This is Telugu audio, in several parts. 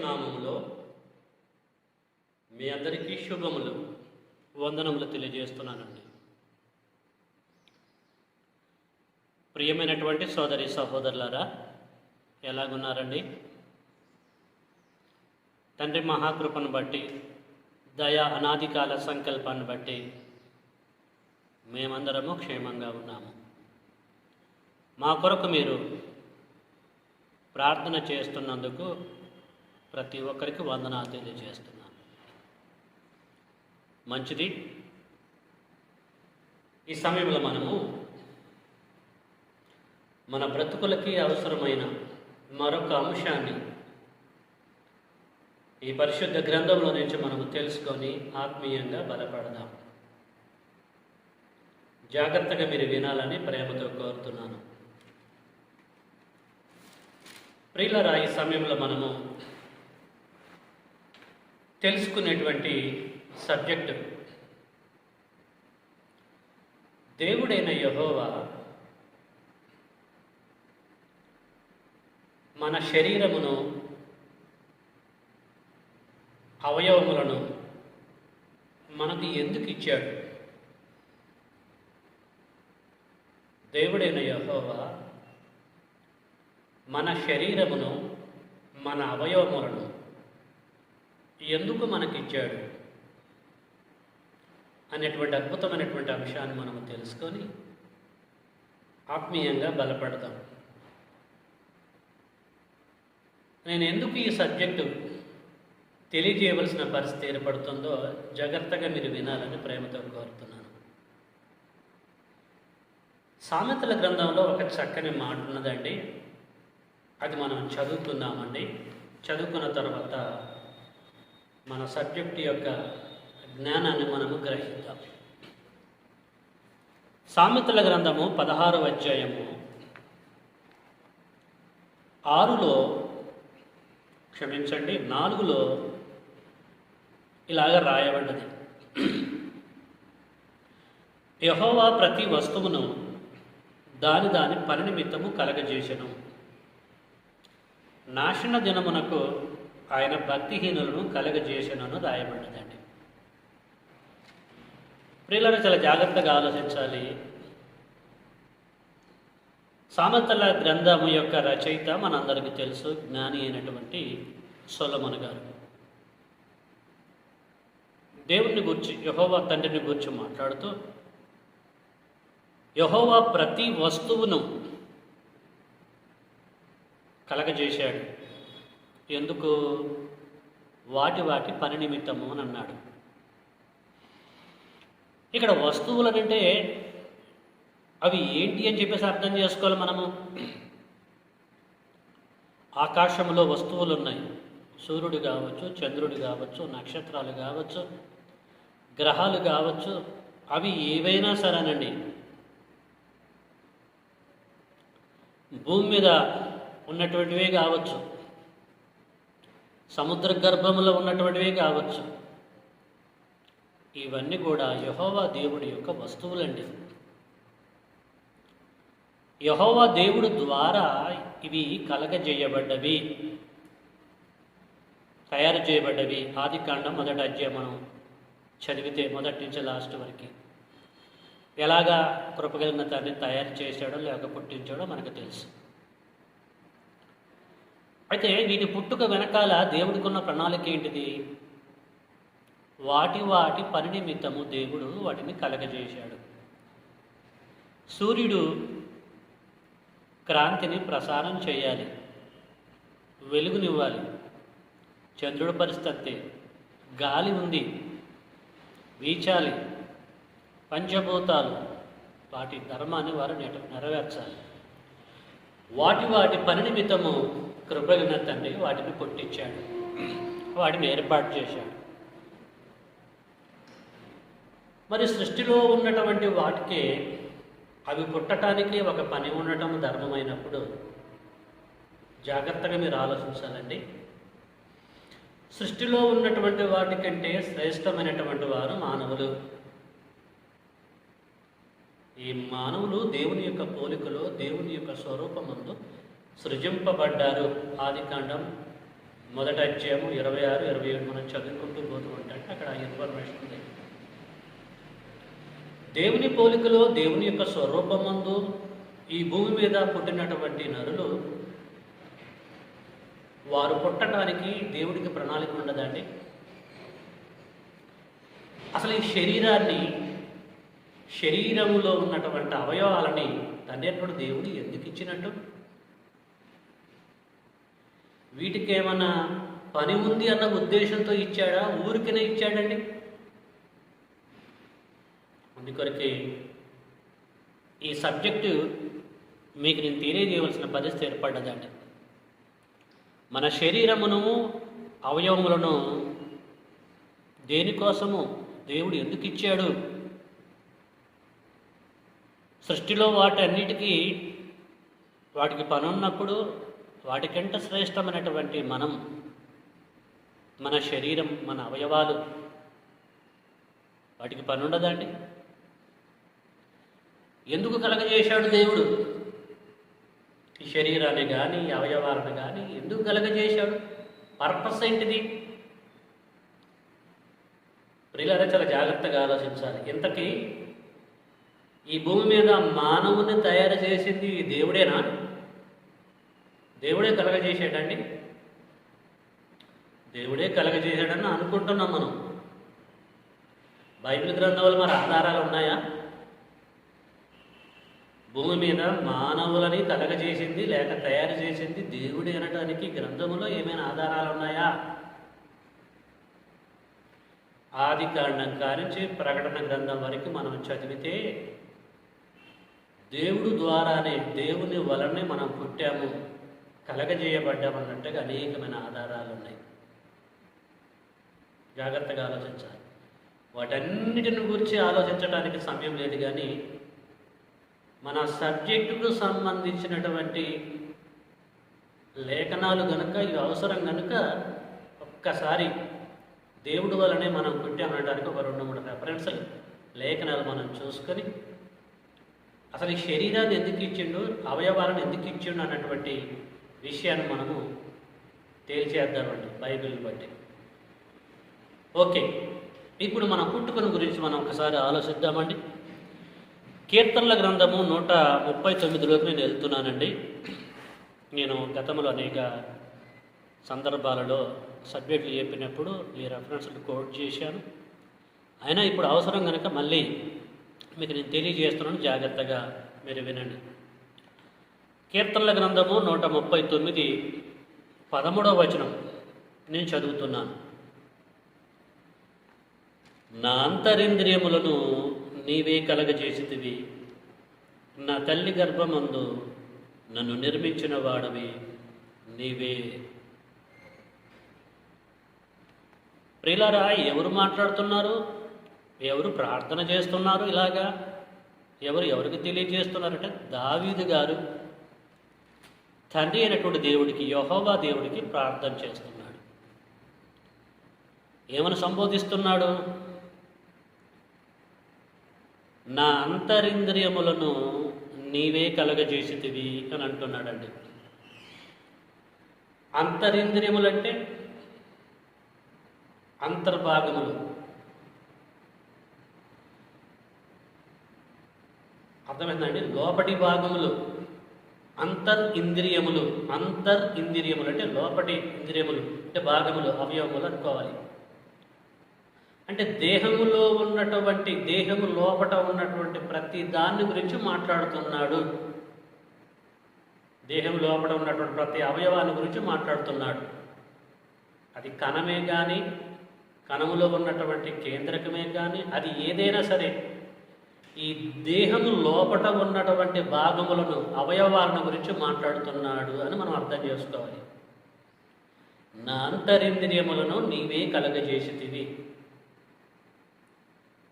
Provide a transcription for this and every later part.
నామములో మీ అందరికీ శుభములు వందనములు తెలియజేస్తున్నానండి. ప్రియమైనటువంటి సోదరి సహోదరులారా, ఎలాగున్నారండి? తండ్రి మహాకృపను బట్టి, దయా అనాదికాల సంకల్పాన్ని బట్టి మేమందరము క్షేమంగా ఉన్నాము. మా కొరకు మీరు ప్రార్థన చేస్తున్నందుకు ప్రతి ఒక్కరికి వందనాలు తెలియజేస్తున్నాను. మంచిది. ఈ సమయంలో మనము మన బ్రతుకులకి అవసరమైన మరొక అంశాన్ని ఈ పరిశుద్ధ గ్రంథంలో నుంచి మనము తెలుసుకొని ఆత్మీయంగా బలపడదాం. జాగ్రత్తగా మీరు వినాలని ప్రేమతో కోరుతున్నాను. ప్రియులారా, ఈ సమయంలో మనము తెలుసుకునేటువంటి సబ్జెక్టు దేవుడైన యెహోవా మన శరీరమును, అవయవములను మనకు ఎందుకు ఇచ్చాడు? దేవుడైన యెహోవా మన శరీరమును, మన అవయవములను ఎందుకు మనకిచ్చాడు అనేటువంటి అద్భుతమైనటువంటి అంశాన్ని మనము తెలుసుకొని ఆత్మీయంగా బలపడతాం. నేను ఎందుకు ఈ సబ్జెక్టు తెలియజేయవలసిన పరిస్థితి ఏర్పడుతుందో జాగ్రత్తగా మీరు వినాలని ప్రేమతో కోరుతున్నాను. సామెతల గ్రంథంలో ఒక చక్కని మాట ఉన్నదండి. అది మనం చదువుతున్నామండి. చదువుకున్న తర్వాత మన సబ్జెక్టు యొక్క జ్ఞానాన్ని మనము గ్రహిద్దాం. సామెతల గ్రంథము 16వ అధ్యాయము 4లో ఇలాగ రాయబడ్డది. యెహోవా ప్రతి వస్తువును దాని పని నిమిత్తము కలగజేసెను. నాశన దినమునకు ఆయన భక్తిహీనులను కలగజేసెనని రాయబడ్డదండి. ప్రియులను చాలా జాగ్రత్తగా ఆలోచించాలి. సామెతల గ్రంథము యొక్క రచయిత మనందరికీ తెలుసు, జ్ఞాని అయినటువంటి సొలొమోను గారు. దేవుని గురించి, యెహోవా తండ్రిని గురించి మాట్లాడుతూ, యెహోవా ప్రతి వస్తువును కలగజేశాడు. ఎందుకు? వాటి పని నిమిత్తము అని అన్నాడు. ఇక్కడ వస్తువులనంటే అవి ఏంటి అని చెప్పేసి అర్థం చేసుకోవాలి మనము. ఆకాశంలో వస్తువులు ఉన్నాయి. సూర్యుడు కావచ్చు, చంద్రుడు కావచ్చు, నక్షత్రాలు కావచ్చు, గ్రహాలు కావచ్చు, అవి ఏవైనా సరేనండి. భూమి మీద ఉన్నటువంటివే కావచ్చు, సముద్ర గర్భంలో ఉన్నటువంటివే కావచ్చు, ఇవన్నీ కూడా యెహోవా దేవుడి యొక్క వస్తువులండి. యెహోవా దేవుడు ద్వారా ఇవి కలగజేయబడ్డవి, తయారు చేయబడ్డవి. ఆదికాండం 1వ అధ్యాయం మనం చదివితే మొదటి నుంచి లాస్ట్ వరకు ఎలాగా కృపగలిగిన తండ్రి తయారు చేశాడో లేక పుట్టించాడో మనకు తెలుసు. అయితే వీటి పుట్టుక వెనకాల దేవుడికి ఉన్న ప్రణాళిక ఏంటిది? వాటి పని నిమిత్తము దేవుడు వాటిని కలగజేశాడు. సూర్యుడు క్రాంతిని ప్రసారం చేయాలి, వెలుగునివ్వాలి. చంద్రుడి పరిస్థితి, గాలి ఉంది, వీచాలి. పంచభూతాలు వాటి ధర్మాన్ని వారు నెరవేర్చాలి. వాటి పని నిమిత్తము కృపగిన తండ్రి వాటిని పుట్టించాడు, వాటిని ఏర్పాటు చేశాడు. మరి సృష్టిలో ఉన్నటువంటి వాటికి అవి పుట్టడానికి ఒక పని ఉండటం ధర్మమైనప్పుడు జాగ్రత్తగా మీరు ఆలోచించాలండి. సృష్టిలో ఉన్నటువంటి వాటికంటే శ్రేష్టమైనటువంటి వారు మానవులు. ఈ మానవులు దేవుని యొక్క పోలికలో, దేవుని యొక్క స్వరూపమందు సృజింపబడ్డారు. ఆదికాండం మొదటి అధ్యాయము 26, 27 మనం చదువుకుంటూ పోతూ ఉంటే అక్కడ ఇన్ఫర్మేషన్ ఉంది. దేవుని పోలికలో దేవుని యొక్క స్వరూపమందు ఈ భూమి మీద పుట్టినటువంటి నరులు వారు పుట్టడానికి దేవుడికి ప్రణాళిక ఉండదండి. అసలు ఈ శరీరంలో ఉన్నటువంటి అవయవాలని తండ్రి దేవుడు ఎందుకు ఇచ్చినట్టు? వీటికి ఏమన్నా పని ఉంది అన్న ఉద్దేశంతో ఇచ్చాడా? ఊరికనే ఇచ్చాడండి? అందుకొరకే ఈ సబ్జెక్టు మీకు నేను తెలియజేయవలసిన పరిస్థితి ఏర్పడ్డదండి. మన శరీరమును అవయవములను దేనికోసము దేవుడు ఎందుకు ఇచ్చాడు? సృష్టిలో వాటన్నిటికీ వాటికి పని ఉన్నప్పుడు వాటికంటే శ్రేష్టమైనటువంటి మన శరీరం, మన అవయవాలు, వాటికి పని ఉండదండి? ఎందుకు కలగజేశాడు దేవుడు ఈ శరీరాన్ని కానీ ఈ అవయవాలను కానీ? ఎందుకు కలగజేశాడు? పర్పస్ ఏంటిది? ప్రియులారా, చాలా జాగ్రత్తగా ఆలోచించాలి. ఇంతకీ ఈ భూమి మీద మానవుని తయారు చేసింది దేవుడేనా? దేవుడే కలగజేసాడండి? దేవుడే కలగజేశాడని అనుకుంటున్నాం మనం. బైబిల్ గ్రంథాలు మరి ఆధారాలు ఉన్నాయా? భూమి మీద మానవులని కలగజేసింది లేక తయారు చేసింది దేవుడే అనడానికి గ్రంథములో ఏమైనా ఆధారాలు ఉన్నాయా? ఆది కాండం కానించి ప్రకటన గ్రంథం వరకు మనం చదివితే దేవుడు ద్వారానే, దేవుని వలనే మనం పుట్టాము, కలగజేయబడ్డామన్నట్టుగా అనేకమైన ఆధారాలు ఉన్నాయి. జాగ్రత్తగా ఆలోచించాలి. వాటన్నిటిని గురించి ఆలోచించడానికి సమయం లేదు, కానీ మన సబ్జెక్టుకు సంబంధించినటువంటి లేఖనాలు కనుక ఇవి అవసరం కనుక ఒక్కసారి దేవుడు వలనే మనం పుట్టామనడానికి ఒక 2-3 రెఫరెన్స్లు లేఖనాలు మనం చూసుకొని అసలు ఈ శరీరాన్ని ఎందుకు ఇచ్చిండు, అవయవాలను ఎందుకు ఇచ్చిండు అన్నటువంటి విషయాన్ని మనము తేల్చేద్దామండి బైబిల్ని బట్టి. ఓకే, ఇప్పుడు మన పుట్టుకను గురించి మనం ఒకసారి ఆలోచిద్దామండి. కీర్తనల గ్రంథము 139లోకి నేను వెళ్తున్నానండి. నేను గతంలో అనేక సందర్భాలలో సబ్జెక్టులు చెప్పినప్పుడు ఈ రెఫరెన్స్లు కోట్ చేశాను. అయినా ఇప్పుడు అవసరం కనుక మళ్ళీ మీకు నేను తెలియజేస్తున్నాను, జాగ్రత్తగా మీరు వినండి. కీర్తనల గ్రంథము 139 13వ వచనం నేను చదువుతున్నాను. నా అంతరింద్రియములను నీవే కలగజేసితివి, నా తల్లి గర్భమందు నన్ను నిర్మించిన వాడవి నీవే. ప్రియులారా, ఎవరు మాట్లాడుతున్నారు? ఎవరు ప్రార్థన చేస్తున్నారు? ఇలాగా ఎవరికి తెలియజేస్తున్నారంటే దావీదు గారు తండ్రి అయినటువంటి దేవుడికి, యెహోవా దేవుడికి ప్రార్థన చేస్తున్నాడు. ఏమని సంబోధిస్తున్నాడు? నా అంతరింద్రియములను నీవే కలగజేసితివి అని అంటున్నాడండి. అంతరింద్రియములంటే అంతర్భాగములు, అర్థమైందండి? లోపటి భాగములు అంతరింద్రియములు. అంతరింద్రియములు అంటే లోపటి ఇంద్రియములు అంటే భాగములు, అవయవములు అనుకోవాలి. అంటే దేహములో ఉన్నటువంటి, దేహము లోపట ఉన్నటువంటి ప్రతి దాన్ని గురించి మాట్లాడుతున్నాడు. దేహం లోపల ఉన్నటువంటి ప్రతి అవయవాన్ని గురించి మాట్లాడుతున్నాడు. అది కణమే కానీ, కణములో ఉన్నటువంటి కేంద్రకమే కానీ, అది ఏదైనా సరే ఈ దేహము లోపట ఉన్నటువంటి భాగములను, అవయవాలను గురించి మాట్లాడుతున్నాడు అని మనం అర్థం చేసుకోవాలి. నా అంతరింద్రియములను నీవే కలగజేసితివి.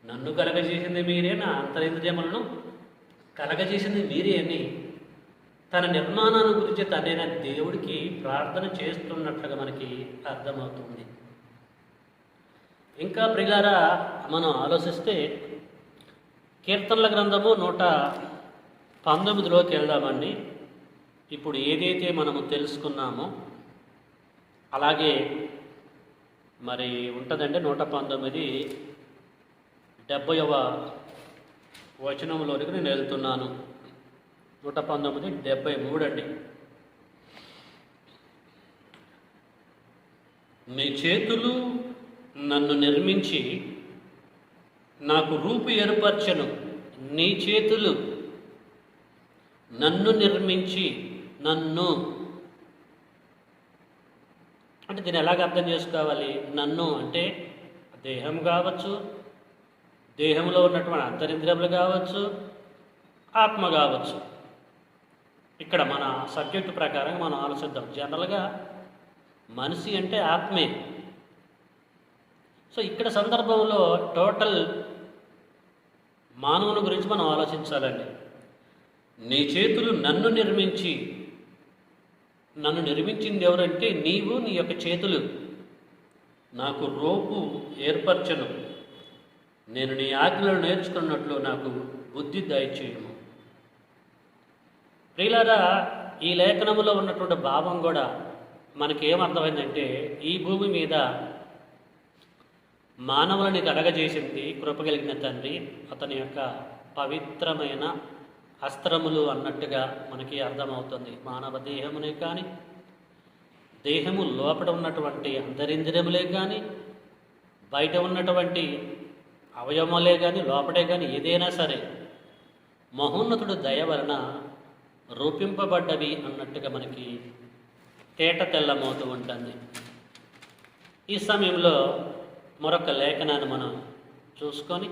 నన్ను కలగజేసింది మీరే, నా అంతరింద్రియములను కలగజేసింది మీరే అని తన నిర్మాణాన్ని గురించి తనైన దేవుడికి ప్రార్థన చేస్తున్నట్లుగా మనకి అర్థమవుతుంది. ఇంకా ప్రియులారా, మనం ఆలోచిస్తే కీర్తనల గ్రంథము 119లోకి వెళ్దామండి. ఇప్పుడు ఏదైతే మనము తెలుసుకున్నామో అలాగే మరి ఉంటుందండి 119 70వ వచనంలోనికి నేను వెళ్తున్నాను. 119 73 అండి. నీ చేతులు నన్ను నిర్మించి నాకు రూపు ఏర్పరచను. నీ చేతులు నన్ను నిర్మించి నన్ను అంటే దీన్ని ఎలాగ అర్థం చేసుకోవాలి? నన్ను అంటే దేహం కావచ్చు, దేహంలో ఉన్నటువంటి అంతరింద్రియములు కావచ్చు, ఆత్మ కావచ్చు. ఇక్కడ మన సబ్జెక్టు ప్రకారం మనం ఆలోచిద్దాం. జనరల్గా మనిషి అంటే ఆత్మే. సో ఇక్కడ సందర్భంలో టోటల్ మానవుని గురించి మనం ఆలోచించాలండి. నీ చేతులు నన్ను నిర్మించింది ఎవరంటే నీవు, నీ యొక్క చేతులు. నాకు రూపు ఏర్పరచను. నేను నీ ఆజ్ఞలను నేర్చుకున్నట్లు నాకు బుద్ధి దయచేయము. ప్రియులారా, ఈ లేఖనములో ఉన్నటువంటి భావం కూడా మనకేమర్థమైందంటే ఈ భూమి మీద మానవులని కలగజేసింది కృప కలిగిన తండ్రి, అతని యొక్క పవిత్రమైన అస్త్రములు అన్నట్టుగా మనకి అర్థమవుతుంది. మానవ దేహమునే కానీ, దేహము లోపల ఉన్నటువంటి అంతరింద్రియములే కానీ, బయట ఉన్నటువంటి అవయవములే కానీ, లోపడే కానీ ఏదైనా సరే మహోన్నతుడు దయ వలన రూపింపబడ్డవి అన్నట్టుగా మనకి తేట తెల్లమవుతూ ఉంటుంది. ఈ సమయంలో మరొక లేఖనాన్ని మనం చూసుకొని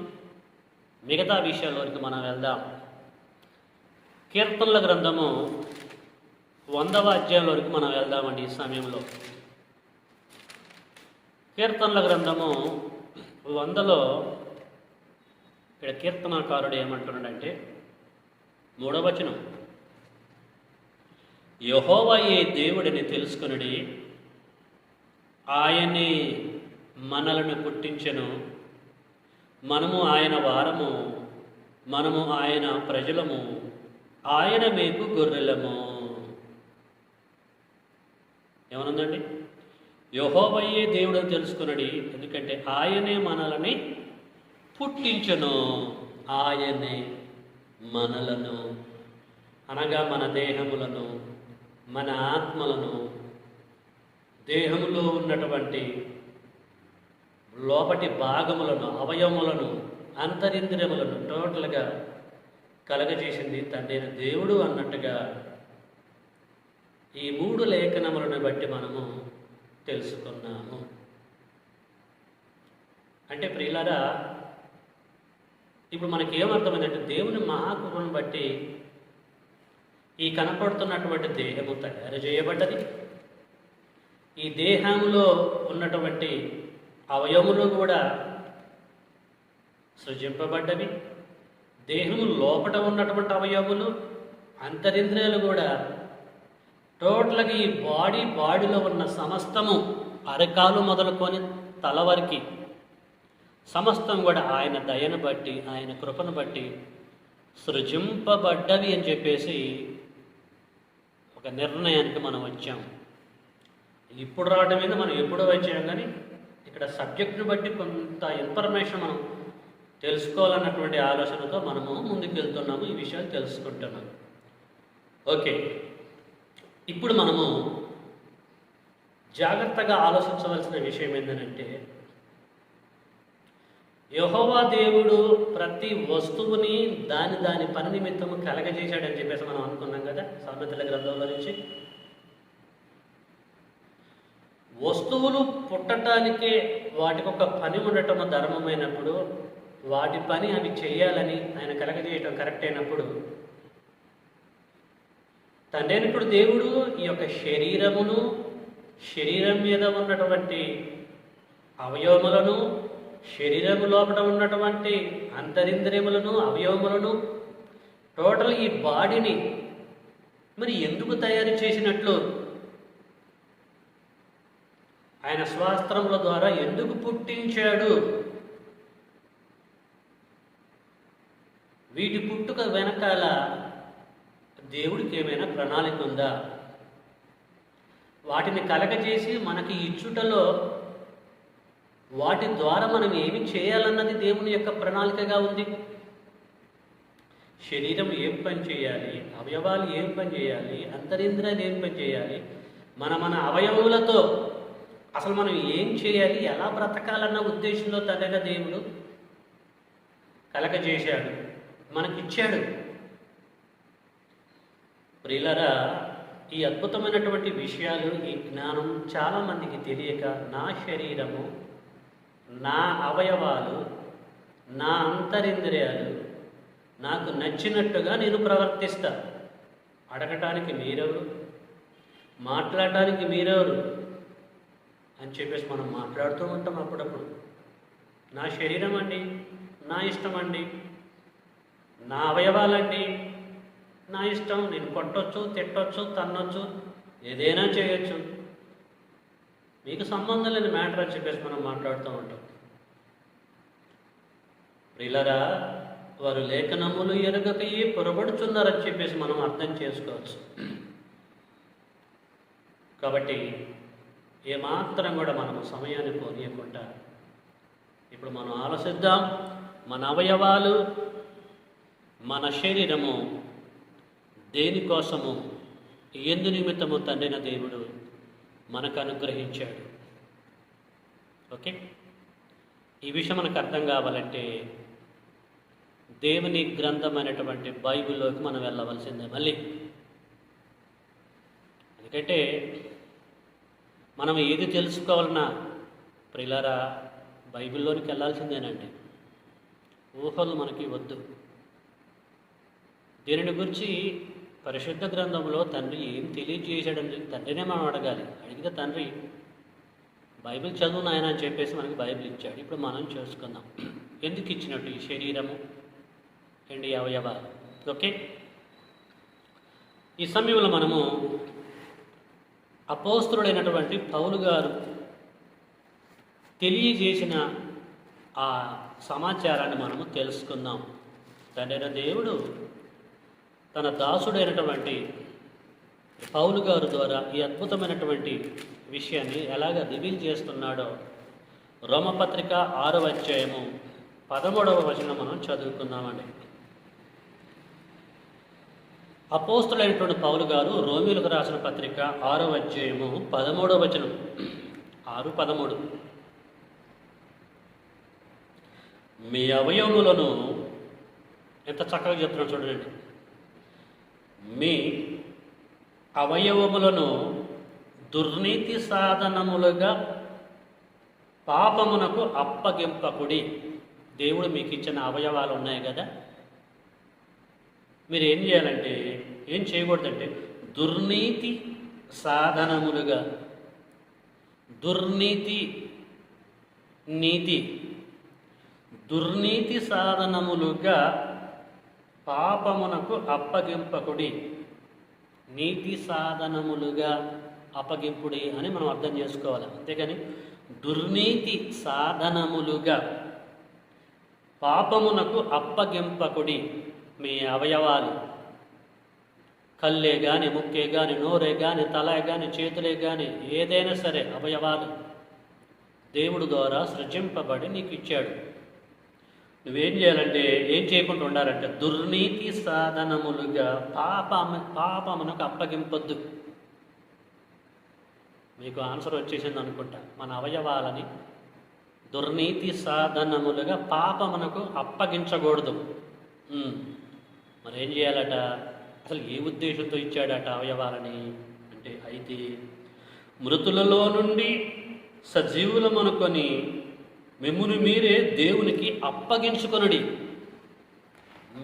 మిగతా విషయాల్లోకి మనం వెళ్దాం. కీర్తనల గ్రంథము 100వ అధ్యాయంలోకి మనం వెళ్దామండి. ఈ సమయంలో కీర్తనల గ్రంథము 100లో ఇక్కడ కీర్తనకారుడు ఏమంటున్నాడంటే 3వ వచనం, యెహోవాయే దేవుడిని తెలుసుకొనుడి, ఆయనే మనలను పుట్టించెను, మనము ఆయన వారము, మనము ఆయన ప్రజలము, ఆయన మేపు గొర్రెలము. ఏమనుందండి? యెహోవాయే దేవుడని తెలుసుకున్నది. ఎందుకంటే ఆయనే మనల్ని పుట్టించెను, ఆయనే మనలను అనగా మన దేహములను, మన ఆత్మలను, దేహములో ఉన్నటువంటి లోపటి భాగములను, అవయవములను, అంతరింద్రియములను టోటల్గా కలగజేసింది తండ్రి దేవుడు అన్నట్టుగా ఈ 3 లేఖనములను బట్టి మనము తెలుసుకున్నాము. అంటే ప్రియులారా, ఇప్పుడు మనకి ఏమర్థమైందంటే దేవుని మహాకృపను బట్టి ఈ కనపడుతున్నటువంటి దేహము తయారు చేయబడ్డది. ఈ దేహంలో ఉన్నటువంటి అవయవములు కూడా సృజింపబడ్డవి. దేహము లోపల ఉన్నటువంటి అవయవములు, అంతరింద్రియాలు కూడా టోటల్గా ఈ బాడీలో ఉన్న సమస్తము అరకాలు మొదలుకొని తల వరకు సమస్తం కూడా ఆయన దయను బట్టి, ఆయన కృపను బట్టి సృజింపబడ్డవి అని చెప్పేసి ఒక నిర్ణయానికి మనం వచ్చాం. ఇప్పుడు రావడం మీద మనం ఎప్పుడో వచ్చాం, కానీ ఇక్కడ సబ్జెక్ట్ని బట్టి కొంత ఇన్ఫర్మేషన్ మనం తెలుసుకోవాలన్నటువంటి ఆలోచనతో మనము ముందుకు వెళ్తున్నాము, ఈ విషయాలు తెలుసుకుంటున్నాము. ఓకే, ఇప్పుడు మనము జాగ్రత్తగా ఆలోచించవలసిన విషయం ఏంటంటే యెహోవా దేవుడు ప్రతి వస్తువుని దాని పని నిమిత్తము కలగజేశాడని చెప్పేసి మనం అనుకున్నాం కదా సామెతల గ్రంథంలో నుంచి. వస్తువులు పుట్టటానికే వాటికి ఒక పని ఉండటం ధర్మమైనప్పుడు, వాటి పని అవి చేయాలని ఆయన కలగజేయటం కరెక్ట్ అయినప్పుడు, తండ్రి దేవుడు ఈ యొక్క శరీరమును, శరీరం మీద ఉన్నటువంటి అవయవములను, శరీరము లోపల ఉన్నటువంటి అంతరింద్రియములను, అవయవములను, టోటల్ ఈ బాడీని మరి ఎందుకు తయారు చేసినట్లు, ఆయన స్వాస్త్రముల ద్వారా ఎందుకు పుట్టించాడు, వీటి పుట్టుక వెనకాల దేవుడికి ఏమైనా ప్రణాళిక ఉందా? వాటిని కలగజేసి మనకి ఇచ్చుటలో వాటి ద్వారా మనం ఏమి చేయాలన్నది దేవుని యొక్క ప్రణాళికగా ఉంది. శరీరం ఏం పని చేయాలి, అవయవాలు ఏం పని చేయాలి, అంతరింద్రియాలు ఏం పని చేయాలి, మన అవయవులతో అసలు మనం ఏం చేయాలి, ఎలా బ్రతకాలన్న ఉద్దేశంలో తండ్రిగా దేవుడు కలగజేశాడు, మనకిచ్చాడు. ప్రియులారా, ఈ అద్భుతమైనటువంటి విషయాలు, ఈ జ్ఞానం చాలామందికి తెలియక నా శరీరము, నా అవయవాలు, నా అంతరింద్రియాలు నాకు నచ్చినట్టుగా నేను ప్రవర్తిస్తా. అడగటానికి మీరెవరు, మాట్లాడటానికి మీరెవరు అని చెప్పేసి మనం మాట్లాడుతూ ఉంటాం అప్పుడప్పుడు. నా శరీరం అండి, నా ఇష్టం అండి, నా అవయవాలండి, నా ఇష్టం, నేను కొట్టొచ్చు, తిట్టొచ్చు, తన్నొచ్చు, ఏదైనా చేయొచ్చు, మీకు సంబంధం లేని మ్యాటర్ అని చెప్పేసి మనం మాట్లాడుతూ ఉంటాం. ప్రియులారా, వారు లేఖనములు ఎరగకయే పొరబడుచున్నారని చెప్పేసి మనం అర్థం చేసుకోవచ్చు. కాబట్టి ఏమాత్రం కూడా మనము సమయాన్ని పోనీయకుండా ఇప్పుడు మనం ఆలోచిద్దాం. మన అవయవాలు, మన శరీరము దేనికోసము, ఎందు నిమిత్తము తండ్రిన దేవుడు మనకు అనుగ్రహించాడు. ఓకే, ఈ విషయం మనకు అర్థం కావాలంటే దేవుని గ్రంథమైనటువంటి బైబిల్లోకి మనం వెళ్ళవలసిందే మళ్ళీ. ఎందుకంటే మనం ఏది తెలుసుకోవాలన్నా ప్రియులారా బైబిల్లోనికి వెళ్ళాల్సిందేనండి. ఊహలు మనకి వద్దు. దీనిని గురించి పరిశుద్ధ గ్రంథంలో తండ్రి ఏం తెలియజేశాడని తండ్రినే మనం అడగాలి. అడిగితే తండ్రి బైబిల్ చదువు నాయన అని చెప్పేసి మనకి బైబిల్ ఇచ్చాడు. ఇప్పుడు మనం చేసుకుందాం ఎందుకు ఇచ్చినట్టు ఈ శరీరము అండ్ ఈ అవయవాలు. ఓకే, ఈ సమయంలో మనము అపోస్తలుడైనటువంటి పౌలు గారు తెలియజేసిన ఆ సమాచారాన్ని మనము తెలుసుకుందాం. తండ్రి దేవుడు తన దాసుడైనటువంటి పౌలు గారు ద్వారా ఈ అద్భుతమైనటువంటి విషయాన్ని ఎలాగ రివీల్ చేస్తున్నాడో రోమపత్రిక 6వ అధ్యాయము 13వ వచనం మనం చదువుకుందామండి. అపోస్తలుడైనటువంటి పౌలు గారు రోమీయులకు రాసిన పత్రిక 6వ అధ్యాయము 13వ వచనం, 6:13. మీ అవయవములను, ఎంత చక్కగా చెప్తున్నాడు చూడండి, మీ అవయవములను దుర్నీతి సాధనములుగా పాపమునకు అప్పగింపకుడి. దేవుడు మీకు ఇచ్చిన అవయవాలు ఉన్నాయి కదా, మీరు ఏం చేయాలంటే, ఏం చేయకూడదంటే దుర్నీతి సాధనములుగా, దుర్నీతి సాధనములుగా పాపమునకు అప్పగింపకుడి. నీతి సాధనములుగా అప్పగింపుడి అని మనం అర్థం చేసుకోవాలి. అంతేగాని దుర్నీతి సాధనములుగా పాపమునకు అప్పగింపకుడి. మీ అవయవాలు, కళ్ళే కానీ, ముక్కే కానీ, నోరే కానీ, తలే కానీ, చేతులే కానీ, ఏదైనా సరే అవయవాలు దేవుడు ద్వారా సృజింపబడి నీకు ఇచ్చాడు. నువ్వేం చేయాలంటే, ఏం చేయకుండా ఉండాలంటే దుర్నీతి సాధనములుగా పాపమునకు అప్పగింపొద్దు. మీకు ఆన్సర్ వచ్చేసింది అనుకుంటా. మన అవయవాలని దుర్నీతి సాధనములుగా పాపమునకు అప్పగించకూడదు. మరి ఏం చేయాలట? అసలు ఏ ఉద్దేశంతో ఇచ్చాడట అవయవాలని అంటే, అయితే మృతులలో నుండి సజీవులమనుకొని మిమ్మును మీరే దేవునికి అప్పగించుకొనుడి.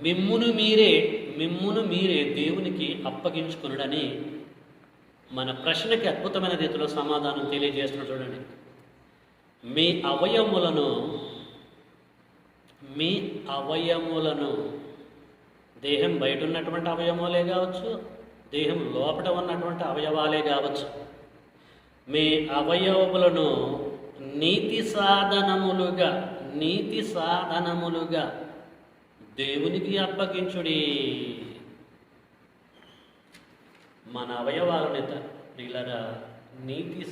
మిమ్మును మీరే దేవునికి అప్పగించుకొనుడని మన ప్రశ్నకి అద్భుతమైన రీతిలో సమాధానం తెలియజేస్తున్న చూడండి. మీ అవయములను దేహం బయట ఉన్నటువంటి అవయవాలే కావచ్చు, దేహం లోపల ఉన్నటువంటి అవయవాలే కావచ్చు, మీ అవయవములను నీతి సాధనములుగా దేవునికి అప్పగించుడి. మన అవయవాలని ప్రియులారా నీతి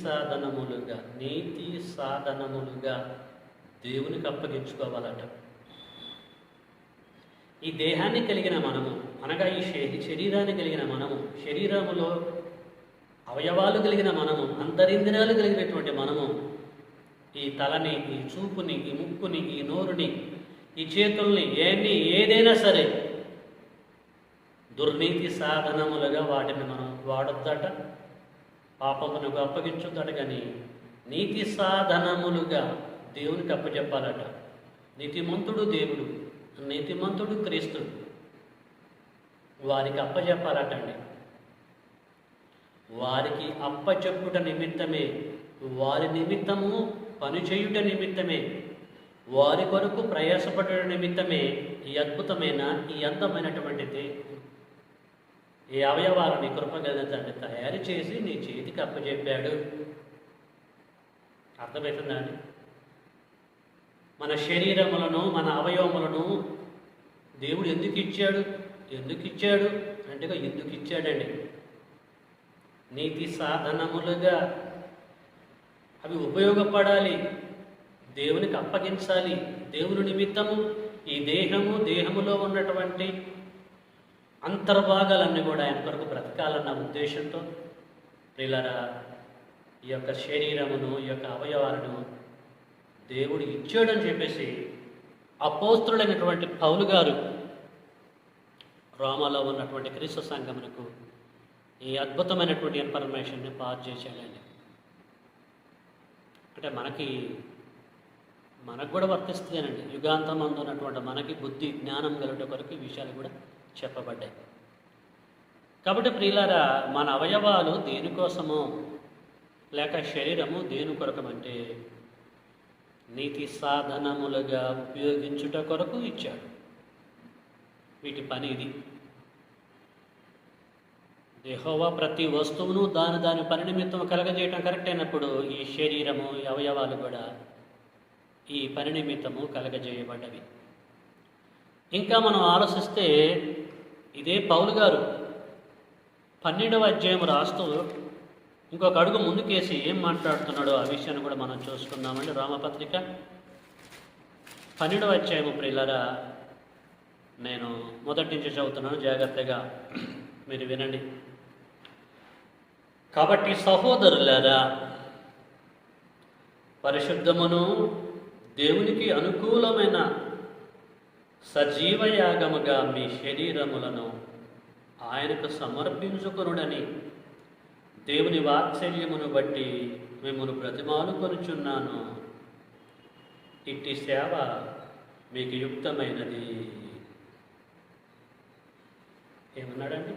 సాధనములుగా దేవునికి అప్పగించుకోవాలట. ఈ దేహాన్ని కలిగిన మనము, అనగా ఈ శరీరాన్ని కలిగిన మనము, శరీరములో అవయవాలు కలిగిన మనము, అంతరింద్రియాలు కలిగినటువంటి మనము, ఈ తలని, ఈ చూపుని, ఈ ముక్కుని, ఈ నోరుని, ఈ చేతుల్ని, ఏదైనా సరే దుర్నీతి సాధనములుగా వాటిని మనం వాడొద్దట, పాపమునకు అప్పగించొద్దట. కానీ నీతి సాధనములుగా దేవునికి అప్పచెప్పాలట. నీతిమంతుడు దేవుడు, నీతిమంతుడు క్రీస్తు, వారికి అప్పచెప్పాలటండి. వారికి అప్పచెప్పుట నిమిత్తమే, వారి నిమిత్తము పనిచేయుట నిమిత్తమే, వారి కొరకు ప్రయాసపడ నిమిత్తమే ఈ అద్భుతమైన, ఈ అందమైనటువంటిది ఈ అవయవాలని కృపగలదాన్ని తయారు చేసి నీ చేతికి అప్పచెప్పాడు. అర్థమవుతుందా అండి? మన శరీరములను, మన అవయవములను దేవుడు ఎందుకు ఇచ్చాడు అంటే ఎందుకు ఇచ్చాడండి? నీతి సాధనములుగా అవి ఉపయోగపడాలి, దేవునికి అప్పగించాలి. దేవుని నిమిత్తము ఈ దేహములో ఉన్నటువంటి అంతర్భాగాలన్నీ కూడా ఆయన కొరకు బ్రతకాలన్న ఉద్దేశంతో ప్రియులారా, ఈ యొక్క శరీరమును, ఈ యొక్క అవయవాలను దేవుడు ఇచ్చాడని చెప్పేసి అపోస్తలుడైనటువంటి పౌలు గారు రోమాలో ఉన్నటువంటి క్రీస్తు సంఘమునకు ఈ అద్భుతమైనటువంటి ఇన్ఫర్మేషన్ని పాస్ చేశాడండి. అంటే మనకు కూడా వర్తిస్తుందేనండి. యుగాంతమందు ఉన్నటువంటి మనకి బుద్ధి జ్ఞానం కలుగుట కొరకు ఈ విషయాలు కూడా చెప్పబడ్డాయి. కాబట్టి ప్రియులారా, మన అవయవాలు దేనికోసమో లేక శరీరము దేని కొరకమంటే నీతి సాధనములుగా ఉపయోగించుట కొరకు ఇచ్చాడు. వీటి పని ఇది. యెహోవా ప్రతి వస్తువును దాని పని నిమిత్తం కలగజేయటం కరెక్ట్ అయినప్పుడు ఈ శరీరము, ఈ అవయవాలు కూడా ఈ పని నిమిత్తము కలగజేయబడ్డవి. ఇంకా మనం ఆలోచిస్తే ఇదే పౌలు గారు 12వ అధ్యాయం రాస్తూ ఇంకొక అడుగు ముందుకేసి ఏం మాట్లాడుతున్నాడో ఆ విషయాన్ని కూడా మనం చూసుకుందామండి. రామపత్రిక 12వ అధ్యాయము ప్రియులారా, నేను మొదటి నుంచి చదువుతున్నాను, జాగ్రత్తగా మీరు వినండి. కాబట్టి సహోదరులారా, పరిశుద్ధమును దేవునికి అనుకూలమైన సజీవయాగముగా మీ శరీరములను ఆయనకు సమర్పించుకొనుడని దేవుని వాత్సల్యమును బట్టి మిమ్మల్ని బ్రతిమాలుకొనుచున్నాను. ఇట్టి సేవ మీకు యుక్తమైనది. ఏమన్నాడండి?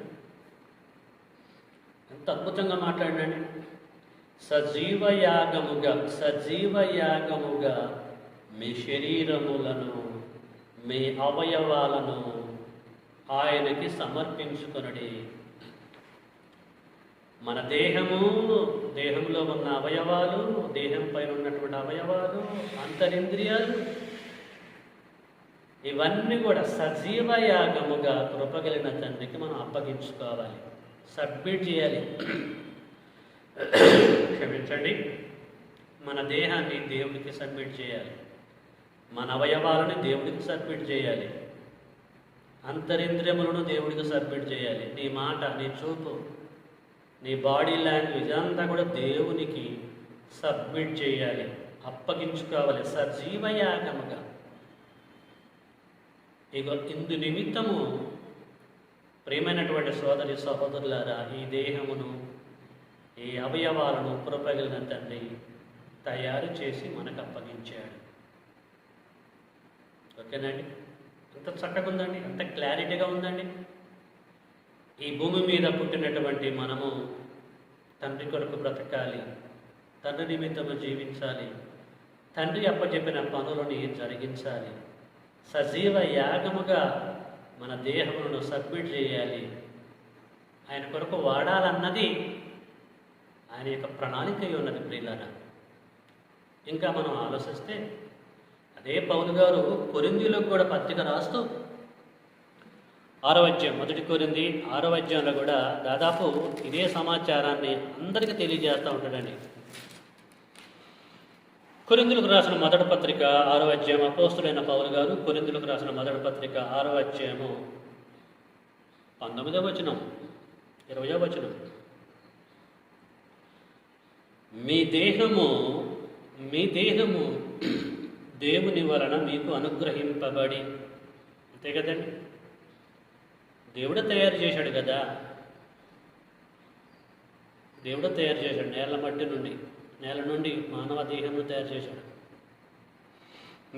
ఎంత అద్భుతంగా మాట్లాడినండి. సజీవయాగముగా మీ శరీరములను, మీ అవయవాలను ఆయనకి సమర్పించుకొనుడి. మన దేహంలో ఉన్న అవయవాలు, దేహం పైన ఉన్నటువంటి అవయవాలు, అంతరింద్రియాలు, ఇవన్నీ కూడా సజీవయాగముగా కృపగలిగిన తండ్రికి మనం అప్పగించుకోవాలి, సబ్మిట్ చేయాలి. క్షమించండి, మన దేహాన్ని దేవుడికి సబ్మిట్ చేయాలి, మన అవయవాలని దేవుడికి సబ్మిట్ చేయాలి, అంతరింద్రియములను దేవుడికి సబ్మిట్ చేయాలి. నీ మాట, నీ చూపు, నీ బాడీ లాంగ్వేజ్ అంతా కూడా దేవునికి సబ్మిట్ చేయాలి, అప్పగించుకోవాలి సజీవయాగముగా. ఇందు నిమిత్తము ప్రియమైనటువంటి సోదరి సహోదరులారా, ఈ దేహమును, ఈ అవయవాలను కృపగలిగిన తండ్రి తయారు చేసి మనకు అప్పగించాడు. ఓకేనండి? ఎంత చక్కగా ఉందండి, ఎంత క్లారిటీగా ఉందండి. ఈ భూమి మీద పుట్టినటువంటి మనము తండ్రి కొరకు బ్రతకాలి, తండ్రి నిమిత్తము జీవించాలి, తండ్రి అప్పచెప్పిన పనులని జరిగించాలి, సజీవ యాగముగా మన దేహములను సబ్మిట్ చేయాలి, ఆయన కొరకు వాడాలన్నది ఆయన యొక్క ప్రణాళిక ఉన్నది ప్రియులారా. ఇంకా మనం ఆలోచిస్తే అదే పౌలు గారు కొరింథీయులకు కూడా పత్రిక రాస్తూ 6వ అధ్యాయం, 1 కొరింథీ 6వ అధ్యాయంలో కూడా దాదాపు ఇదే సమాచారాన్ని అందరికీ తెలియజేస్తూ ఉంటాడండి. కొరింథీయులకు రాసిన మొదటి పత్రిక 6వ అధ్యాయం, అపోస్తులైన పౌలు గారు కొరింథీయులకు రాసిన మొదటి పత్రిక 6వ అధ్యాయము 19వ వచనం, 20వ వచనం. మీ దేహము దేవుని వలన మీకు అనుగ్రహింపబడి, అంతే కదండి, దేవుడు తయారు చేశాడు కదా, దేవుడు తయారు చేశాడు. నేల నుండి మానవ దేహమును తయారు చేశాడు.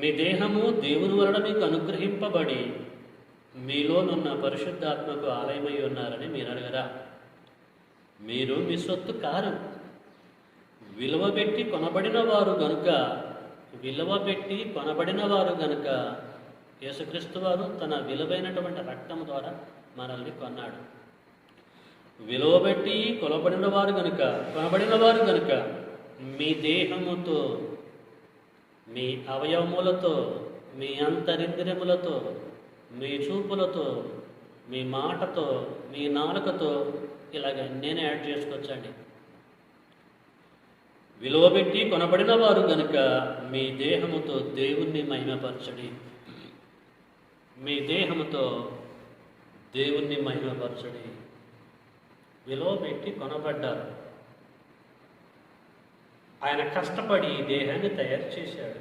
మీ దేహము దేవుని వలన మీకు అనుగ్రహింపబడి మీలోనున్న పరిశుద్ధాత్మకు ఆలయమై ఉన్నారని మీరు అడగరా? మీరు మీ సొత్తు కారు, విలువ పెట్టి కొనబడిన వారు గనుక యేసుక్రీస్తు వారు తన విలువైనటువంటి రక్తం ద్వారా మనల్ని కొన్నాడు. విలువ పెట్టి కొనబడిన వారు గనుక మీ దేహముతో, మీ అవయవములతో, మీ అంతరింద్రియములతో, మీ చూపులతో, మీ మాటతో, మీ నాలుకతో, ఇలాగ నేనే యాడ్ చేసుకోవచ్చండి. విలువ పెట్టి కొనబడిన వారు గనుక మీ దేహముతో దేవుణ్ణి మహిమపరచడి. మీ దేహముతో దేవుణ్ణి మహిమపరచడి. విలువ పెట్టి కొనబడ్డారు. ఆయన కష్టపడి దేహాన్ని తయారు చేశాడు.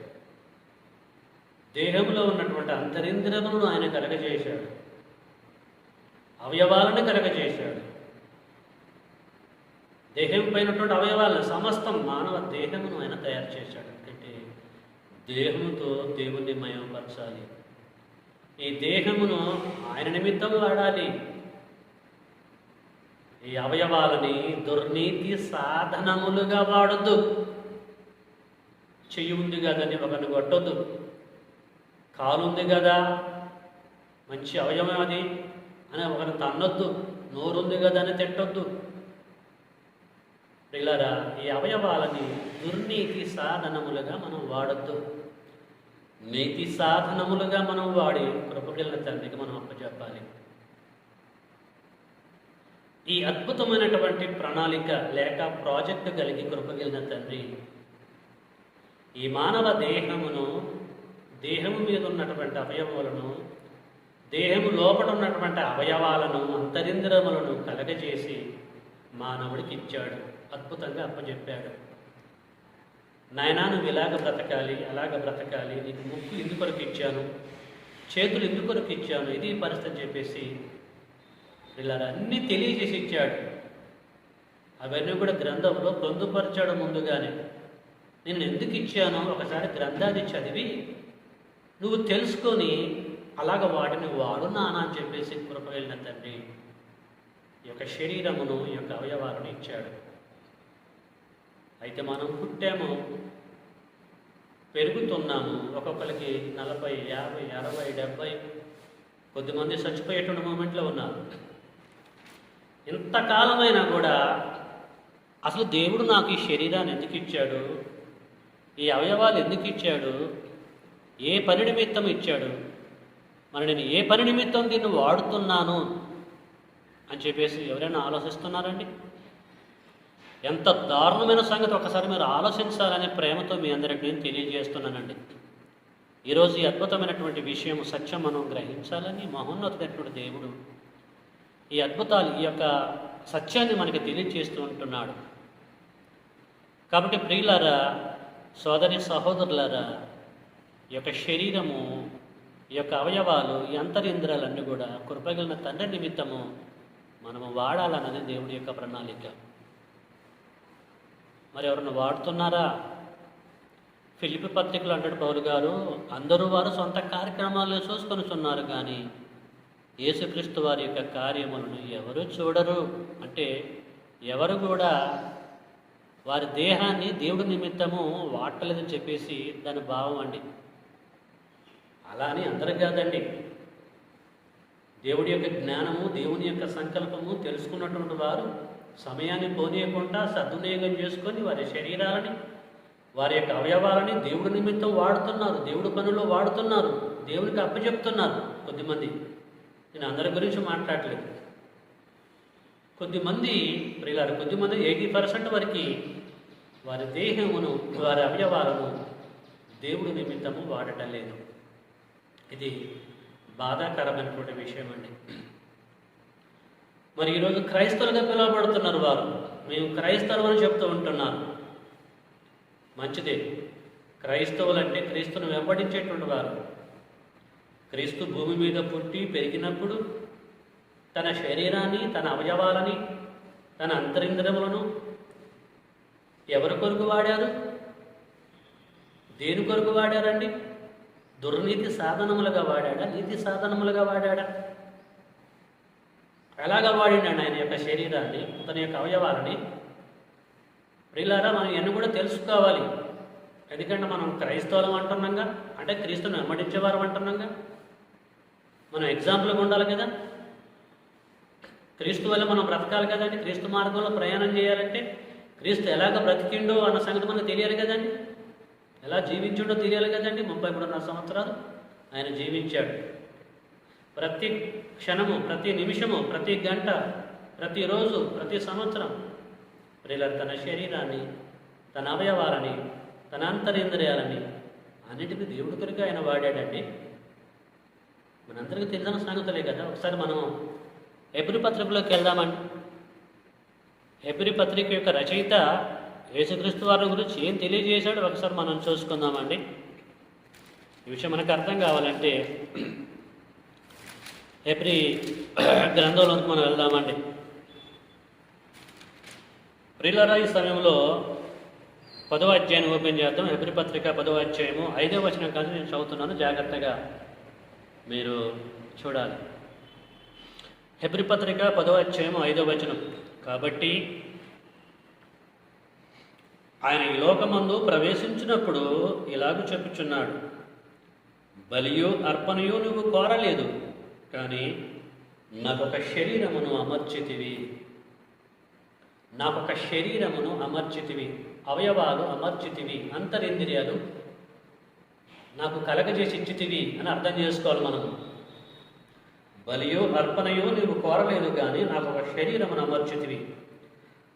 దేహంలో ఉన్నటువంటి అంతరింద్రియములను ఆయన కలగజేశాడు. అవయవాలను కలగజేశాడు. దేహం పైనటువంటి అవయవాలను, సమస్తం మానవ దేహమును ఆయన తయారు చేశాడు. అంటే దేహముతో దేవుణ్ణి మహిమపరచాలి. ఈ దేహమును ఆయన నిమిత్తం వాడాలి. ఈ అవయవాలని దుర్నీతి సాధనములుగా వాడొద్దు. చెయ్యి ఉంది కదని ఒకరిని కొట్టొద్దు. కాలు ఉంది కదా, మంచి అవయవం అది అని ఒకరిని తన్నొద్దు. నోరు ఉంది కదా అని తిట్టొద్దు. పిల్లరా, ఈ అవయవాలని దుర్నీతి సాధనములుగా మనం వాడొద్దు. నీతి సాధనములుగా మనం వాడి కృపగల తండ్రికి మనం అప్పచెప్పాలి. ఈ అద్భుతమైనటువంటి ప్రణాళిక లేక ప్రాజెక్టు కలిగి కృపగలిగిన తండ్రి ఈ మానవ దేహము మీద ఉన్నటువంటి అవయవాలను, దేహము లోపల ఉన్నటువంటి అవయవాలను, అంతరింద్రియములను కలగజేసి మానవుడికి ఇచ్చాడు. అద్భుతంగా అప్పచెప్పాడు. నాయనా, నువ్వు ఇలాగ బ్రతకాలి, అలాగ బ్రతకాలి, నీకు ముక్కు ఎందుకొరకు ఇచ్చాను, చేతులు ఎందుకొరకు ఇచ్చాను, ఇది పరిస్థితి చెప్పేసి ఇలా అన్నీ తెలియజేసి ఇచ్చాడు. అవన్నీ కూడా గ్రంథంలో పొందుపరిచాడు. ముందుగానే నేను ఎందుకు ఇచ్చానో ఒకసారి గ్రంథాన్ని చదివి నువ్వు తెలుసుకొని అలాగ వాటిని వాడు నాన్న అని చెప్పేసి కృపగలిగిన తండ్రి ఈ యొక్క శరీరమును, ఈ యొక్క అవయవాలను ఇచ్చాడు. అయితే మనం పుట్టాము, పెరుగుతున్నాము. ఒక్కొక్కరికి 40, 50, 60, 70, కొద్దిమంది చచ్చిపోయేటువంటి మూమెంట్లో ఉన్నారు. ఇంతకాలమైనా కూడా అసలు దేవుడు నాకు ఈ శరీరాన్ని ఎందుకు ఇచ్చాడు, ఈ అవయవాలు ఎందుకు ఇచ్చాడు, ఏ పని నిమిత్తం ఇచ్చాడు, మరి నేను ఏ పని నిమిత్తం దీన్ని వాడుతున్నాను అని చెప్పేసి ఎవరైనా ఆలోచిస్తున్నారండి? ఎంత దారుణమైన సంగతి ఒకసారి మీరు ఆలోచించాలనే ప్రేమతో మీ అందరికీ నేను తెలియజేస్తున్నానండి. ఈరోజు ఈ అద్భుతమైనటువంటి విషయం, సత్యం మనం గ్రహించాలని మహోన్నతుడైనటువంటి దేవుడు ఈ అద్భుతాలు, ఈ యొక్క సత్యాన్ని మనకి తెలియజేస్తూ ఉంటున్నాడు. కాబట్టి ప్రియులారా, సోదరి సహోదరులారా, ఈ యొక్క శరీరము, ఈ యొక్క అవయవాలు, ఈ అంతరింద్రియాలన్నీ కూడా కృపగలిగిన తండ్రి నిమిత్తము మనము వాడాలన్నది దేవుడి యొక్క ప్రణాళిక. మరి ఎవరిని వాడుతున్నారా? ఫిలిప్పీ పత్రికలు అంటాడు పౌలు గారు, అందరూ వారు సొంత కార్యక్రమాలు చూసుకొనిస్తున్నారు, కానీ యేసుక్రీస్తు వారి యొక్క కార్యములను ఎవరు చూడరు. అంటే ఎవరు కూడా వారి దేహాన్ని దేవుడి నిమిత్తము వాడలేదని చెప్పేసి దాని భావం అండి. అలా అని అందరూ కాదండి. దేవుడి యొక్క జ్ఞానము, దేవుని యొక్క సంకల్పము తెలుసుకున్నటువంటి వారు సమయాన్ని పోనీయకుండా సద్వినియోగం చేసుకొని వారి శరీరాలని, వారి యొక్క అవయవాలని దేవుడి నిమిత్తం వాడుతున్నారు, దేవుడి పనుల్లో వాడుతున్నారు, దేవునికి అప్పచెప్తున్నారు. కొద్దిమంది నేను అందరి గురించి మాట్లాడలేదు. కొద్దిమంది 80% వరకు వారి దేహమును, వారి అవయవాలను దేవుడి నిమిత్తము వాడటం లేదు. ఇది బాధాకరమైనటువంటి విషయం అండి. మరి ఈరోజు క్రైస్తవులుగా పిలువబడుతున్నారు వారు. మేము క్రైస్తవులు అని చెప్తూ ఉంటున్నారు. మంచిదే. క్రైస్తవులు అంటే క్రీస్తును వెంబడించేటువంటి వారు. క్రీస్తు భూమి మీద పుట్టి పెరిగినప్పుడు తన శరీరాన్ని, తన అవయవాలని, తన అంతరింద్రియములను ఎవరి కొరకు వాడారు? దేని కొరకు వాడారండి? దుర్నీతి సాధనములుగా వాడాడా? నీతి సాధనములుగా వాడాడా? ఎలాగా వాడిండండి ఆయన యొక్క శరీరాన్ని, తన యొక్క అవయవాలని? ప్రియులారా, మనం ఇవన్నీ కూడా తెలుసుకోవాలి. ఎందుకంటే మనం క్రైస్తవులం అంటున్నాంగా, అంటే క్రీస్తుని వెంబడించేవారు అంటున్నాంగా. మనం ఎగ్జాంపుల్గా ఉండాలి కదా. క్రీస్తు వల్ల మనం బ్రతకాలి కదండి. క్రీస్తు మార్గంలో ప్రయాణం చేయాలంటే క్రీస్తు ఎలాగ బ్రతికిండో అన్న సంగతి మనకు తెలియాలి కదండి. ఎలా జీవించిండో తెలియాలి కదండి. 33.5 సంవత్సరాలు ఆయన జీవించాడు. ప్రతి క్షణము, ప్రతి నిమిషము, ప్రతి గంట, ప్రతిరోజు, ప్రతి సంవత్సరం ప్రియులారా తన శరీరాన్ని, తన అవయవాలని, తన అంతరింద్రియాలని అన్నిటికీ దేవుడి కొరకు ఆయన వాడాడండి. మనందరికీ తెలిసిన సంగతులే కదా. ఒకసారి మనం హెబ్రీ పత్రికలోకి వెళ్దామండి. హెబ్రీ పత్రిక యొక్క రచయిత యేసుక్రీస్తు వారి గురించి ఏం తెలియజేశాడో ఒకసారి మనం చూసుకుందామండి. ఈ విషయం మనకు అర్థం కావాలంటే హెబ్రీ గ్రంథంలోకి మనం వెళ్దామండి. ప్రియులారా, ఈ సమయంలో 10వ అధ్యాయాన్ని ఓపెన్ చేద్దాం. హెబ్రీ పత్రిక 10వ అధ్యాయము 5వ వచనం కానీ నేను చదువుతున్నాను. జాగ్రత్తగా మీరు చూడాలి. హెబ్రీ పత్రిక 10వ అధ్యాయము 5వ వచనం. కాబట్టి ఆయన ఈ లోకమందు ప్రవేశించినప్పుడు ఇలాగ చెప్పుచున్నాడు, బలియు అర్పణయు నువ్వు కోరలేదు, కానీ నాకొక శరీరమును అమర్చితివి. నాకొక శరీరమును అమర్చితివి, అవయవాలు అమర్చితివి, అంతరింద్రియాలు నాకు కలగజేసి ఇచ్చితివి అని అర్థం చేసుకోవాలి మనము. బలియో అర్పణయో నీవు కోరలేదు, కానీ నాకు ఒక శరీరమును అమర్చితివి.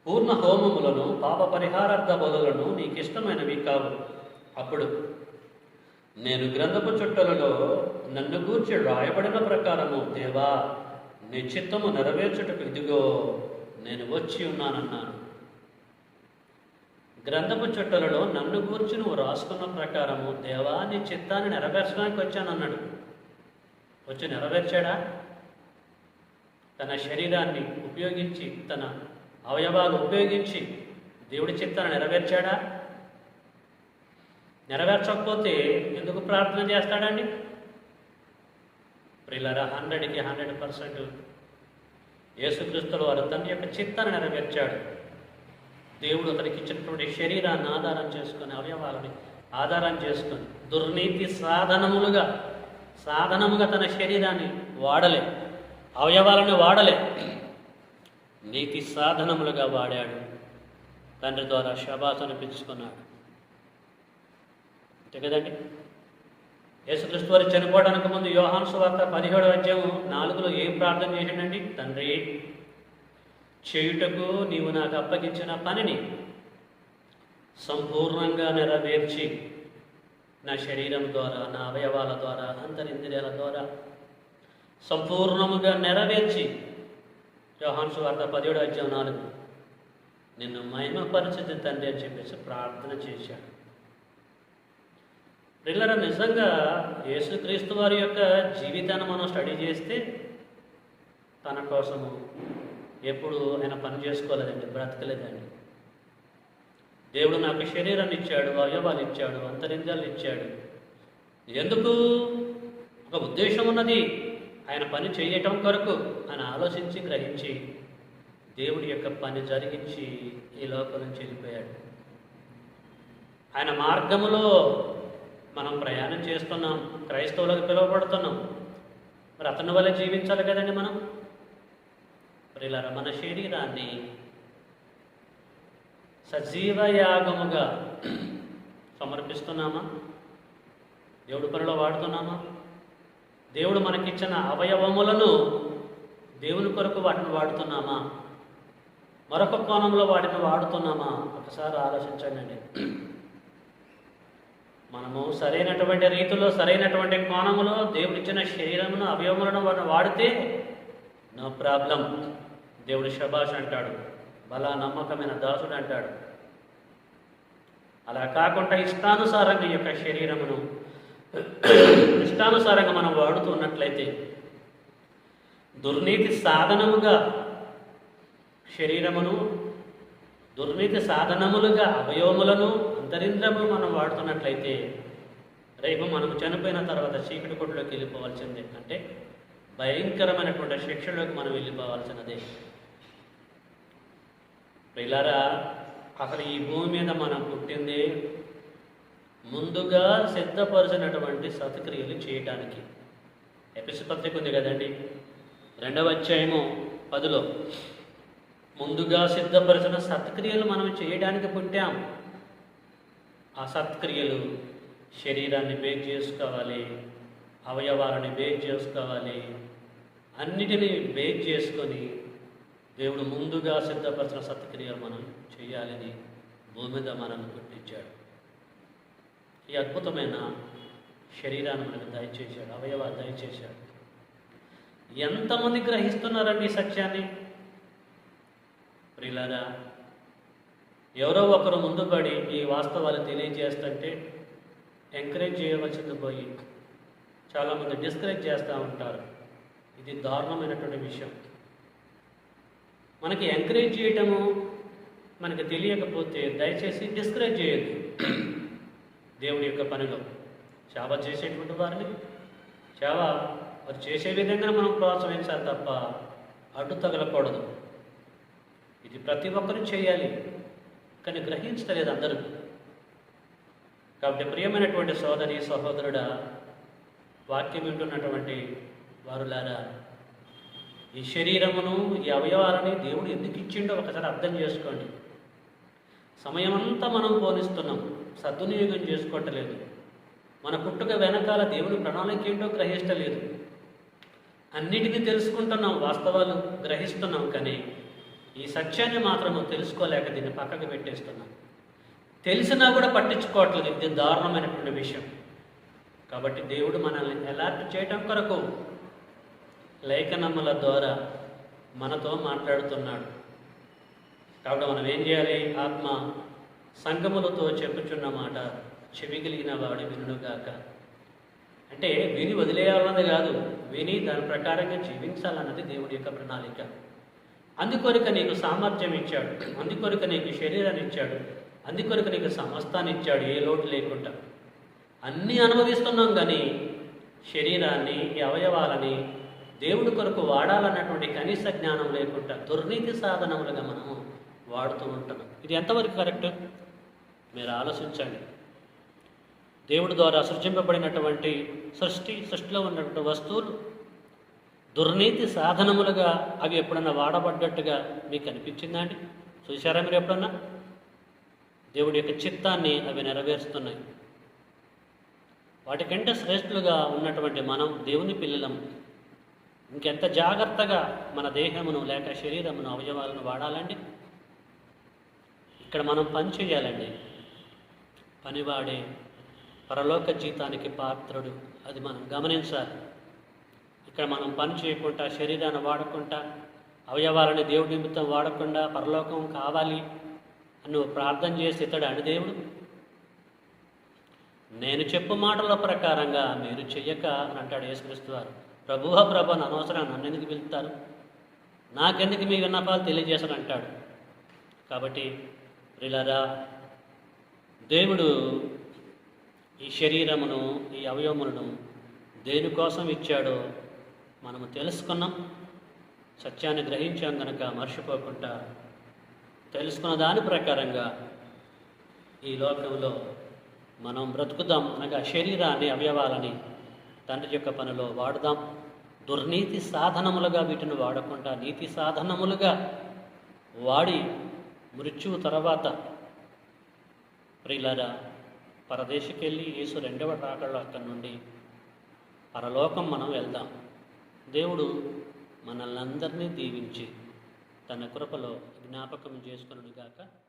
పూర్ణ హోమములను, పాప పరిహారార్థ బలులను నీకిష్టమైనవి కావు. అప్పుడు నేను గ్రంథపు చుట్టలలో నన్ను గూర్చి రాయబడిన ప్రకారము, దేవా నీ చిత్తము నెరవేర్చుటకు ఇదిగో నేను వచ్చి ఉన్నానన్నాను. గ్రంథపు చుట్టలలో నన్ను గూర్చి నువ్వు రాసుకున్న ప్రకారము, దేవా నీ చిత్తాన్ని నెరవేర్చడానికి వచ్చానన్నాడు. వచ్చి నెరవేర్చాడా? తన శరీరాన్ని ఉపయోగించి, తన అవయవాలు ఉపయోగించి దేవుడి చిత్తాన్ని నెరవేర్చాడా? నెరవేర్చకపోతే ఎందుకు ప్రార్థన చేస్తాడండి? ప్రియులారా, 100కి 100% యేసుక్రీస్తుల వారు తన యొక్క చిత్తాన్ని నెరవేర్చాడు. దేవుడు అతనికి ఇచ్చినటువంటి శరీరాన్ని ఆధారం చేసుకొని, అవయవాలని ఆధారం చేసుకొని, దుర్నీతి సాధనముగా తన శరీరాన్ని వాడలే, అవయవాలను వాడలే, నీతి సాధనములుగా వాడాడు. తండ్రి ద్వారా శబాసు అనిపించుకున్నాడు. అంతే కదండి. యేసుక్రీస్తు వారు చనిపోవడానికి ముందు యోహాను సువార్త 17వ అధ్యాయం 4లో ఏం ప్రార్థన చేసిండండి? తండ్రి, చేయుటకు నీవు నాకు అప్పగించిన పనిని సంపూర్ణంగా నెరవేర్చి, నా శరీరం ద్వారా, నా అవయవాల ద్వారా, అంతరింద్రియాల ద్వారా సంపూర్ణముగా నెరవేర్చి, యోహాను సువార్త 17వ అధ్యాయం 4, నిన్ను మహిమపరిచితి తండ్రి అని చెప్పేసి ప్రార్థన చేశాడు. ప్రియులారా, నిజంగా యేసుక్రీస్తు వారి యొక్క జీవితాన్ని మనం స్టడీ చేస్తే తన కోసము ఎప్పుడు ఆయన పని చేసుకోలేదండి, బ్రతకలేదండి. దేవుడు నాకు శరీరాన్ని ఇచ్చాడు, అవయవాలు ఇచ్చాడు, అంతరింద్రియాలు ఇచ్చాడు. ఎందుకు? ఒక ఉద్దేశం ఉన్నది. ఆయన పని చేయటం కొరకు ఆయన ఆలోచించి, గ్రహించి దేవుడి యొక్క పని జరిగించి ఈ లోకం నుంచి వెళ్ళిపోయాడు. ఆయన మార్గములో మనం ప్రయాణం చేస్తున్నాం, క్రైస్తవులకు పిలువబడుతున్నాం. మరి అతని వల్ల జీవించాలి కదండి మనం. ప్రియులారా, మన శరీరాన్ని సజీవ యాగముగా సమర్పిస్తున్నామా? దేవుడి పనిలో వాడుతున్నామా? దేవుడు మనకిచ్చిన అవయవములను దేవుని కొరకు వాటిని వాడుతున్నామా, మరొక కోణంలో వాటిని వాడుతున్నామా? ఒకసారి ఆలోచించండి. మనము సరైనటువంటి రీతిలో, సరైనటువంటి కోణములో దేవుడిచ్చిన శరీరమును, అవయవములను వాడితే నో ప్రాబ్లం, దేవుడు శబాష్ అంటాడు, బలా నమ్మకమైన దాసుడు అంటాడు. అలా కాకుండా ఇష్టానుసారంగా ఈ యొక్క శరీరమును ఇష్టానుసారంగా మనం వాడుతూ ఉన్నట్లయితే, దుర్నీతి సాధనముగా శరీరమును, దుర్నీతి సాధనములుగా అవయవములను, అంతరింద్రము మనం వాడుతున్నట్లయితే రేపు మనం చనిపోయిన తర్వాత చీకటి కొట్టులోకి వెళ్ళిపోవాల్సిందే. అంటే భయంకరమైనటువంటి శిక్షలోకి మనం వెళ్ళిపోవాల్సినదే. ప్రియులారా, అసలు ఈ భూమి మీద మనం పుట్టింది ముందుగా సిద్ధపరిచినటువంటి సత్క్రియలు చేయటానికి. ఎఫెసీ పత్రిక ఉంది కదండి, 2వ అధ్యాయము 10లో ముందుగా సిద్ధపరిచిన సత్క్రియలు మనం చేయడానికి పుట్టాం. ఆ సత్క్రియలు శరీరాన్ని బేక్ చేసుకోవాలి, అవయవాలని బేక్ చేసుకోవాలి, అన్నిటినీ బేక్ చేసుకొని దేవుడు ముందుగా సిద్ధపరిచిన సత్క్రియలు మనం చేయాలని భూమి మీద మనల్ని పుట్టించాడు. ఈ అద్భుతమైన శరీరాన్ని మనకు దయచేశాడు, అవయవాలు దయచేశాడు. ఎంతమంది గ్రహిస్తున్నారండి ఈ సత్యాన్ని? ప్రియులారా, ఎవరో ఒకరు ముందు పడి ఈ వాస్తవాలు తెలియజేస్తుంటే ఎంకరేజ్ చేయవలసింది పోయి చాలామంది డిస్కరేజ్ చేస్తూ ఉంటారు. ఇది దారుణమైనటువంటి విషయం. మనకి ఎంకరేజ్ చేయటము మనకి తెలియకపోతే దయచేసి డిస్కరేజ్ చేయొద్దు. దేవుడి యొక్క పనిలో సేవ చేసేటువంటి వారిని వారు చేసే విధంగా మనం ప్రోత్సహించాలి తప్ప అడ్డు తగలకూడదు. ఇది ప్రతి ఒక్కరూ చేయాలి, కానీ గ్రహించలేదు అందరూ. కాబట్టి ప్రియమైనటువంటి సోదరి సహోదరుడా, వాక్యం వింటున్నటువంటి వారులారా, ఈ శరీరమును, ఈ అవయవాలని దేవుడు ఎందుకు ఇచ్చిండో ఒకసారి అర్థం చేసుకోండి. సమయమంతా మనం పోనిస్తున్నాం, సద్వినియోగం చేసుకోవట్లేదు. మన పుట్టుక వెనకాల దేవుని ప్రణాళిక ఏంటో గ్రహించలేదు. అన్నిటినీ తెలుసుకుంటున్నాం, వాస్తవాలు గ్రహిస్తున్నాం, కానీ ఈ సత్యాన్ని మాత్రము తెలుసుకోలేక దీన్ని పక్కకు పెట్టేస్తున్నాం. తెలిసినా కూడా పట్టించుకోవట్లేదు. ఇది దారుణమైనటువంటి విషయం. కాబట్టి దేవుడు మనల్ని అలర్ట్ చేయటం కొరకు లేఖనముల ద్వారా మనతో మాట్లాడుతున్నాడు. కాబట్టి మనం ఏం చేయాలి? ఆత్మ సంగములతో చెప్పుచున్న మాట చెవిగిలిగిన వాడు వినుగాక. అంటే విని వదిలేయాలన్నది కాదు, విని దాని ప్రకారంగా జీవించాలన్నది దేవుడి యొక్క ప్రణాళిక. అందుకొరక నీకు సామర్థ్యం ఇచ్చాడు, అందుకొరక నీకు శరీరాన్ని ఇచ్చాడు, అందుకొరక నీకు సమస్తాన్ని ఇచ్చాడు, ఏ లోటు లేకుండా. అన్నీ అనుభవిస్తున్నాం, కానీ శరీరాన్ని, ఈ అవయవాలని దేవుడి కొరకు వాడాలన్నటువంటి కనీస జ్ఞానం లేకుండా దుర్నీతి సాధనములుగా మనము వాడుతూ ఉంటున్నాం. ఇది ఎంతవరకు కరెక్ట్? మీరు ఆలోచించండి. దేవుడి ద్వారా సృష్టింపబడినటువంటి సృష్టిలో ఉన్నటువంటి వస్తువులు దుర్నీతి సాధనములుగా అవి ఎప్పుడన్నా వాడబడ్డట్టుగా మీకు అనిపించిందా అండి? చూశారా మీరు ఎప్పుడన్నా? దేవుడి యొక్క చిత్తాన్ని అవి నెరవేరుస్తున్నాయి. వాటికంటే శ్రేష్ఠులుగా ఉన్నటువంటి మనం దేవుని పిల్లలం. ఇంకెంత జాగ్రత్తగా మన దేహమును లేక శరీరమును, అవయవాలను వాడాలండి. ఇక్కడ మనం పని చేయాలండి. పనివాడే పరలోక జీతానికి పాత్రుడు, అది మనం గమనించాలి. ఇక్కడ మనం పని చేయకుండా, శరీరాన్ని వాడకుండా, అవయవాలని దేవుడి నిమిత్తం వాడకుండా పరలోకం కావాలి అని నువ్వు ప్రార్థన చేసి ఇతడు అని దేవుడు, నేను చెప్పు మాటల ప్రకారంగా మీరు చెయ్యక అని అంటాడు యేసుక్రీస్తు వారు. ప్రభువా ప్రభు అని అనవసరం నన్ను ఎందుకు పిలుస్తారు, నాకెందుకు మీ విన్నపాలు తెలియజేశాను అంటాడు. కాబట్టి ప్రియులారా, దేవుడు ఈ శరీరమును, ఈ అవయవములను దేనికోసం ఇచ్చాడో మనము తెలుసుకున్నాం, సత్యాన్ని గ్రహించాం కనుక మర్చిపోకుండా తెలుసుకున్న దాని ప్రకారంగా ఈ లోకంలో మనం బ్రతుకుదాం. అనగా శరీరాన్ని, అవయవాలని తండ్రి యొక్క పనిలో వాడుదాం. దుర్నీతి సాధనములుగా వీటిని వాడకుండా నీతి సాధనములుగా వాడి మృత్యువు తర్వాత ప్రియులారా పరదేశికి వెళ్ళి యేసు 2వ రాకడలో అక్కడి నుండి పరలోకం మనం వెళ్దాం. దేవుడు మనల్ని అందరినీ దీవించి తన కృపలో జ్ఞాపకం చేసుకొనుగాక.